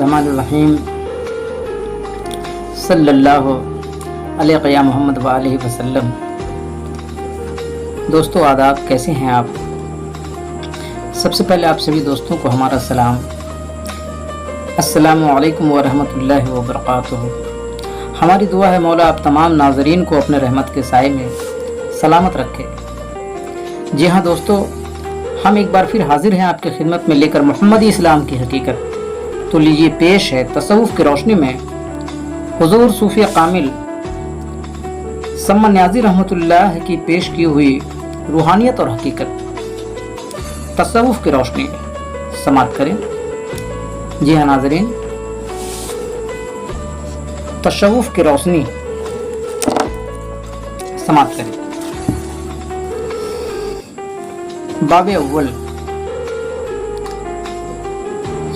बिस्मिल्लाहिर्रहमानिर्रहीम सल्लल्लाहु अलैहि या मोहम्मद व आलिहि वसल्लम। दोस्तों आदाब, कैसे हैं आप? सबसे पहले आप सभी दोस्तों को हमारा सलाम, अस्सलामु अलैकुम व रहमतुल्लाहि व बरकातुहू। हमारी दुआ है मौला आप तमाम नाज़रीन को अपने रहमत के साए में सलामत रखे। जी हाँ दोस्तों, हम एक बार फिर हाजिर हैं आपकी खिदमत में लेकर मोहम्मदी इस्लाम की हकीकत। तो लीजिए पेश है तसव्वुफ़ की रोशनी में हुज़ूर सूफ़ी कामिल सम्मा न्याज़ी रहमतुल्लाह की पेश की हुई रूहानियत और हकीकत। तसव्वुफ़ की रोशनी समाअत करें। जी हाँ नाज़रीन, तसव्वुफ़ की रोशनी समाअत करें। बाब अव्वल,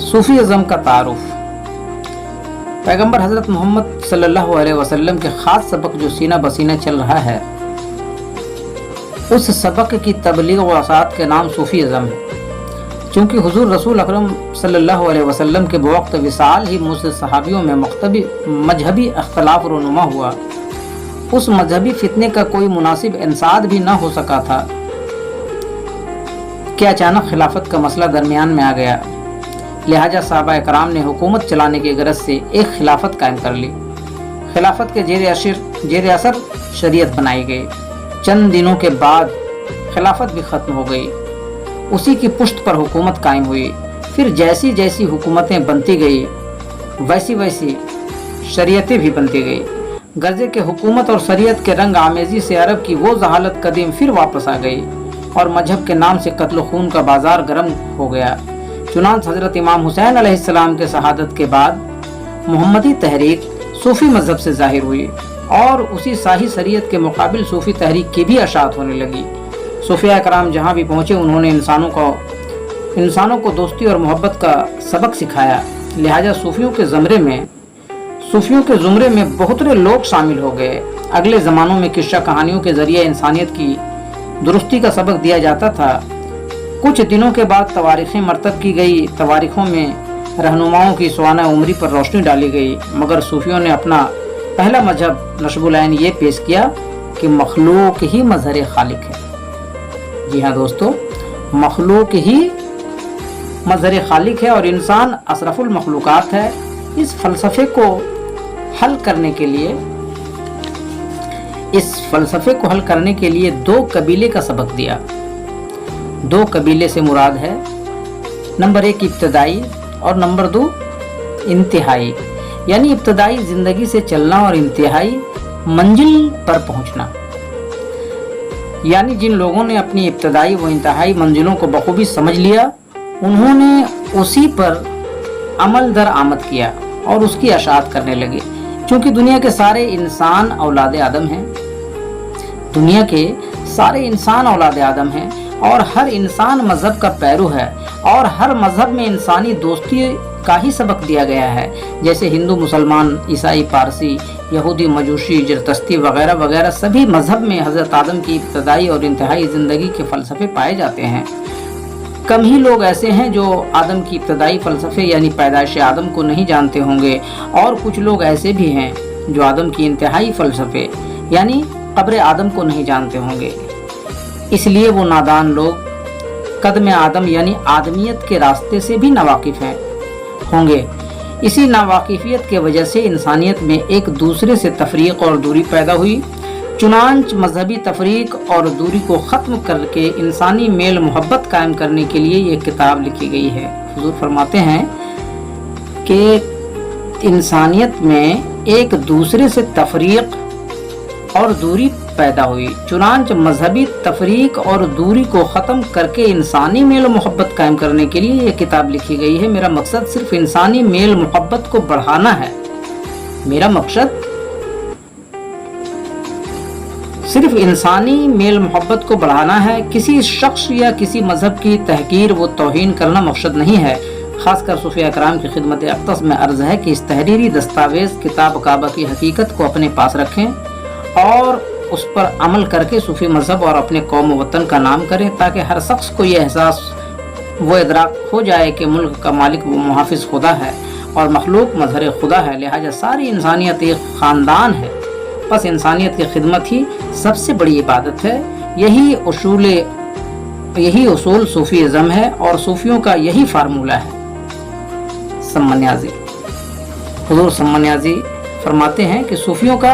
सूफ़ीज़्म का तारुफ। पैगंबर हज़रत मोहम्मद सल्लल्लाहु अलैहि वसल्लम के ख़ास सबक जो सीना बसीना चल रहा है, उस सबक की तबलीग व असात के नाम सूफ़ीज़्म है। चूँकि हुज़ूर रसूल अकरम सल्लल्लाहु अलैहि वसल्लम के बवक्त विसाल ही मुझसे सहाबियों में मजहबी अख्तलाफ रोनुमा हुआ, उस मजहबी फितने का कोई मुनासिब इंसाद भी न हो सका था कि अचानक खिलाफत का मसला दरमियान में आ गया। लिहाजा सहाबा कराम ने हुकूमत चलाने की गरज से एक खिलाफत कायम कर ली। खिलाफत के जेर असर शरीयत बनाई गई। चंद दिनों के बाद खिलाफत भी ख़त्म हो गई। उसी की पुश्त पर हुकूमत कायम हुई। फिर जैसी जैसी हुकूमतें बनती गई, वैसी वैसी शरीयतें भी बनती गई। गर्जे के हुकूमत और शरीयत के रंग आमेज़ी से अरब की वो जहालत कदीम फिर वापस आ गई और मजहब के नाम से कत्ल खून का बाजार गर्म हो गया। चुनांच हज़रत इमाम हुसैन अलैहिस्सलाम के शहादत के बाद मोहम्मदी तहरीक सूफ़ी मजहब से ज़ाहिर हुई और उसी शाही शरीयत के मुकाबिल सूफ़ी तहरीक की भी अशात होने लगी। सूफ़िया कराम जहाँ भी पहुँचे उन्होंने इंसानों को दोस्ती और मोहब्बत का सबक सिखाया। लिहाजा सूफ़ियों के ज़ुमरे में बहुत से लोग शामिल हो गए। अगले ज़मानों में किस्सा कहानियों के ज़रिए इंसानियत की दुरुस्ती का सबक दिया जाता था। कुछ दिनों के बाद तवारीखें मरतब की गई। तवारीखों में रहनुमाओं की स्वाना उम्री पर रोशनी डाली गई, मगर सूफियों ने अपना पहला मजहब नशबुल ऐन ये पेश किया कि मखलूक ही मज़हर खालिक है। जी हाँ दोस्तों, मखलूक ही मज़हर खालिक है और इंसान अशरफुल मखलूकात है। इस फ़लसफ़े को हल करने के लिए दो कबीले का सबक दिया। दो कबीले से मुराद है नंबर 1 इब्तदाई और नंबर 2 इंतहाई। यानी इब्तदाई जिंदगी से चलना और इंतहाई मंजिल पर पहुंचना। यानी जिन लोगों ने अपनी इब्तदाई व इंतहाई मंजिलों को बखूबी समझ लिया, उन्होंने उसी पर अमल दर आमद किया और उसकी अशात करने लगे। क्योंकि दुनिया के सारे इंसान औलाद आदम हैं। दुनिया के सारे इंसान औलाद आदम हैं और हर इंसान मजहब का पैरू है और हर मजहब में इंसानी दोस्ती का ही सबक दिया गया है। जैसे हिंदू, मुसलमान, ईसाई, पारसी, यहूदी, मजूसी, जरतस्ती वगैरह वगैरह सभी मजहब में हज़रत आदम की इब्तदाई और इंतहाई ज़िंदगी के फ़लसफ़े पाए जाते हैं। कम ही लोग ऐसे हैं जो आदम की इब्तदाई फ़लसफ़े यानी पैदाइश आदम को नहीं जानते होंगे, और कुछ लोग ऐसे भी हैं जो आदम की इंतहाई फ़लसफ़े यानी कब्र आदम को नहीं जानते होंगे। इसलिए वो नादान लोग कदम आदम यानी आदमियत के रास्ते से भी नावाकिफ़ होंगे। इसी नावाकिफियत के वजह से इंसानियत में एक दूसरे से तफरीक और दूरी पैदा हुई। चुनांच मजहबी तफरीक और दूरी को ख़त्म करके इंसानी मेल मोहब्बत कायम करने के लिए ये किताब लिखी गई है। हुजूर फरमाते हैं कि इंसानियत में एक दूसरे से तफरीक और दूरी पैदा हुई। चुनांच मजहबी तफरीक और दूरी को ख़त्म करके इंसानी मेल मोहब्बत कायम करने के लिए ये किताब लिखी गई है। मेरा मकसद सिर्फ इंसानी मेल मोहब्बत को बढ़ाना है। मेरा मकसद सिर्फ इंसानी मेल मोहब्बत को बढ़ाना है। किसी शख्स या किसी मजहब की तहकीर व तौहीन करना मकसद नहीं है। खासकर सूफिया कराम की खिदमत अक़दस में अर्ज़ है कि इस तहरीरी दस्तावेज़ किताब काबा की हकीकत को अपने पास रखें और उस पर अमल करके सूफी मजहब और अपने कौम वतन का नाम करें, ताकि हर शख्स को ये एहसास वो इदराक हो जाए कि मुल्क का मालिक वो मुहाफिज खुदा है और मखलूक मजहर खुदा है, लिहाजा सारी इंसानियत एक ख़ानदान है। बस इंसानियत की खिदमत ही सबसे बड़ी इबादत है। यही उसूल सूफीज़्म है और सूफियों का यही फार्मूला है। सम्मानियाज़ी हुज़ूर सम्मानियाज़ी फरमाते हैं कि सूफियों का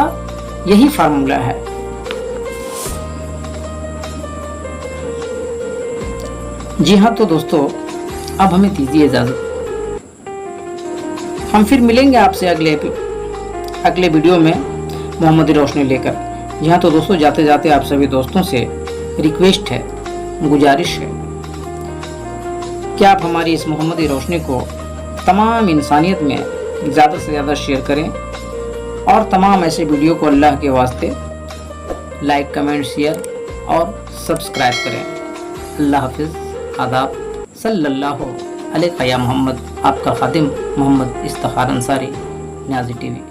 यही फार्मूला है। जी हाँ, तो दोस्तों अब हमें दीजिए इजाज़त। हम फिर मिलेंगे आपसे अगले वीडियो में मोहम्मदी रोशनी लेकर। जी हाँ, तो दोस्तों जाते जाते आप सभी दोस्तों से रिक्वेस्ट है, गुजारिश है कि आप हमारी इस मोहम्मदी रोशनी को तमाम इंसानियत में ज़्यादा से ज़्यादा शेयर करें और तमाम ऐसे वीडियो को अल्लाह के वास्ते लाइक, कमेंट, शेयर और सब्सक्राइब करें। अल्लाह हाफिज़, आदाब, सल्लल्लाहु अलैहि या मोहम्मद। आपका खादिम मोहम्मद इफ्तिखार अंसारी, न्याज़ी टीवी।